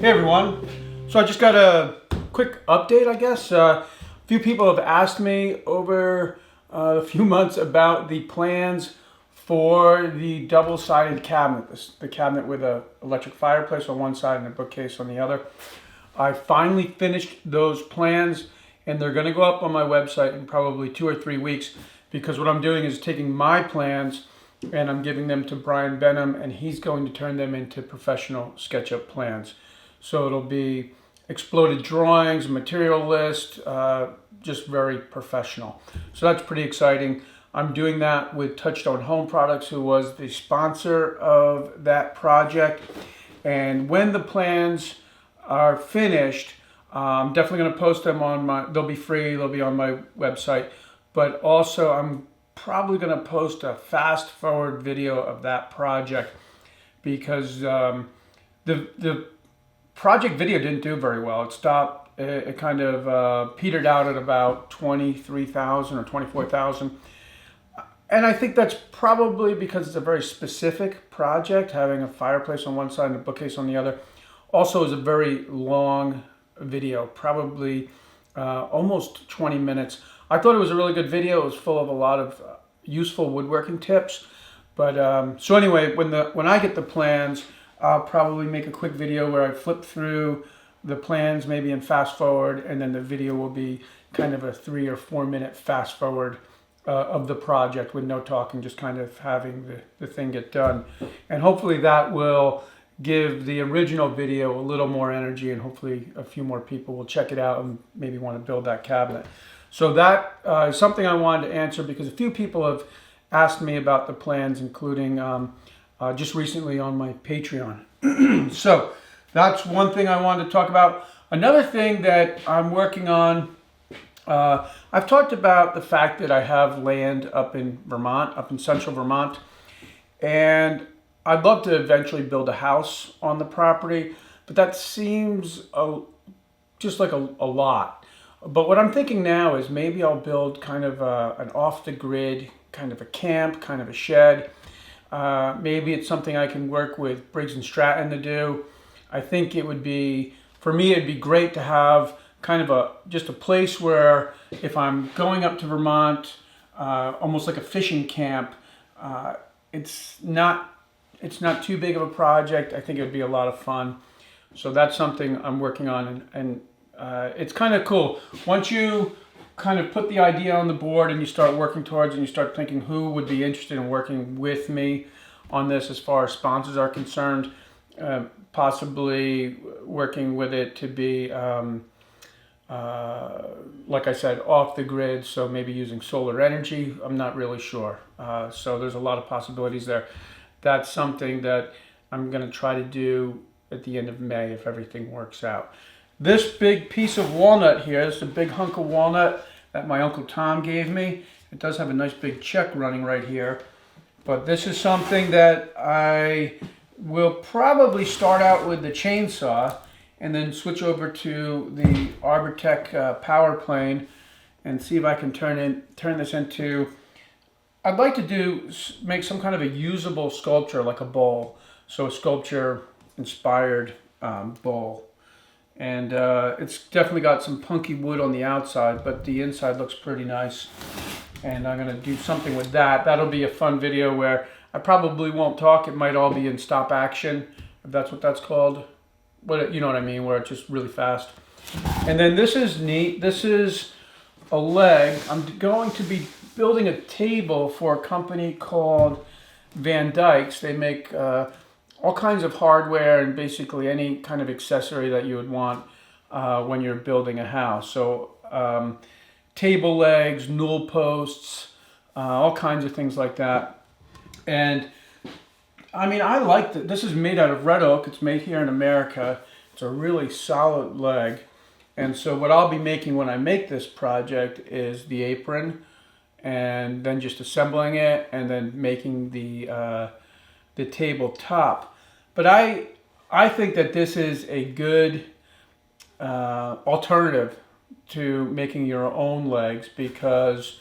Hey everyone, so I just got a quick update, I guess. A few people have asked me over a few months about the plans for the double-sided cabinet, the cabinet with an electric fireplace on one side and a bookcase on the other. I finally finished those plans and they're going to go up on my website in probably 2 or 3 weeks, because what I'm doing is taking my plans and I'm giving them to Brian Benham, and he's going to turn them into professional SketchUp plans. So it'll be exploded drawings, material list, just very professional. So that's pretty exciting. I'm doing that with Touchstone Home Products, who was the sponsor of that project. And when the plans are finished, I'm definitely going to post them on they'll be free, they'll be on my website. But also I'm probably going to post a fast forward video of that project, because the project video didn't do very well. It stopped, it kind of petered out at about 23,000 or 24,000. And I think that's probably because it's a very specific project, having a fireplace on one side and a bookcase on the other. Also is a very long video, probably almost 20 minutes. I thought it was a really good video. It was full of a lot of useful woodworking tips. But so anyway, when I get the plans, I'll probably make a quick video where I flip through the plans, maybe in fast forward, and then the video will be kind of a 3 or 4 minute fast forward of the project with no talking, just kind of having the thing get done. And hopefully that will give the original video a little more energy, and hopefully a few more people will check it out and maybe want to build that cabinet. So that is something I wanted to answer, because a few people have asked me about the plans, including just recently on my Patreon. So that's one thing I wanted to talk about. Another thing that I'm working on, I've talked about the fact that I have land up in Vermont, up in central Vermont, and I'd love to eventually build a house on the property, but that seems just like a lot. But what I'm thinking now is maybe I'll build kind of an off-the-grid, kind of a camp, kind of a shed. Maybe it's something I can work with Briggs & Stratton to do. I think it would be, for me, it'd be great to have kind of just a place where if I'm going up to Vermont, almost like a fishing camp, it's not too big of a project. I think it would be a lot of fun. So that's something I'm working on, and it's kind of cool. Once you kind of put the idea on the board and you start working towards it, and you start thinking who would be interested in working with me on this as far as sponsors are concerned, possibly working with it to be, like I said, off the grid, so maybe using solar energy. I'm not really sure. So there's a lot of possibilities there. That's something that I'm going to try to do at the end of May if everything works out. This big piece of walnut here, this is a big hunk of walnut that my Uncle Tom gave me. It does have a nice big check running right here. But this is something that I will probably start out with the chainsaw and then switch over to the Arbortech power plane and see if I can turn this into, I'd like to make some kind of a usable sculpture, like a bowl. So a sculpture inspired bowl. And it's definitely got some punky wood on the outside, but the inside looks pretty nice. And I'm going to do something with that. That'll be a fun video where I probably won't talk. It might all be in stop action, if that's what that's called. But you know what I mean, where it's just really fast. And then this is neat. This is a leg. I'm going to be building a table for a company called Dyke's. They make all kinds of hardware and basically any kind of accessory that you would want when you're building a house. So table legs, newel posts, all kinds of things like that. And I mean, I like that. This is made out of red oak. It's made here in America. It's a really solid leg. And so what I'll be making when I make this project is the apron, and then just assembling it, and then making the tabletop. But I think that this is a good alternative to making your own legs, because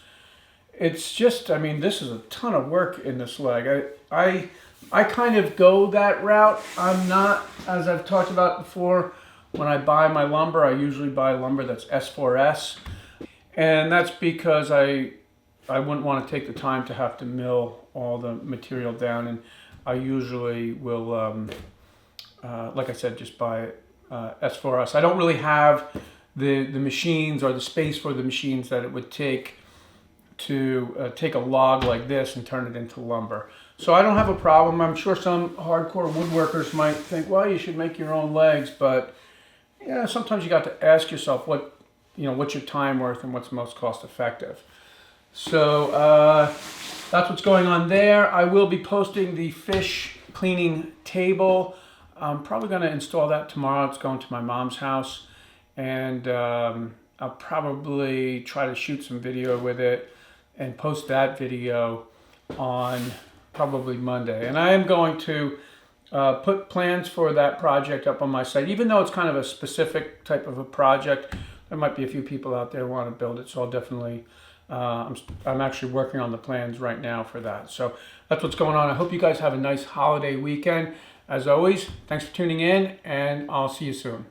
it's just, I mean, this is a ton of work in this leg. I I kind of go that route. I'm not, as I've talked about before, when I buy my lumber, I usually buy lumber that's S4S. And that's because I wouldn't want to take the time to have to mill all the material down. And I usually will, like I said, just buy S4S. I don't really have the machines or the space for the machines that it would take to take a log like this and turn it into lumber. So I don't have a problem. I'm sure some hardcore woodworkers might think, well, you should make your own legs, but yeah, sometimes you got to ask yourself what's your time worth and what's most cost effective. So that's what's going on there. I will be posting the fish cleaning table. I'm probably going to install that tomorrow. It's going to my mom's house, and I'll probably try to shoot some video with it and post that video on probably Monday. And I am going to put plans for that project up on my site. Even though it's kind of a specific type of a project, there might be a few people out there who want to build it. So I'll definitely, I'm actually working on the plans right now for that. So that's what's going on. I hope you guys have a nice holiday weekend. As always, thanks for tuning in, and I'll see you soon.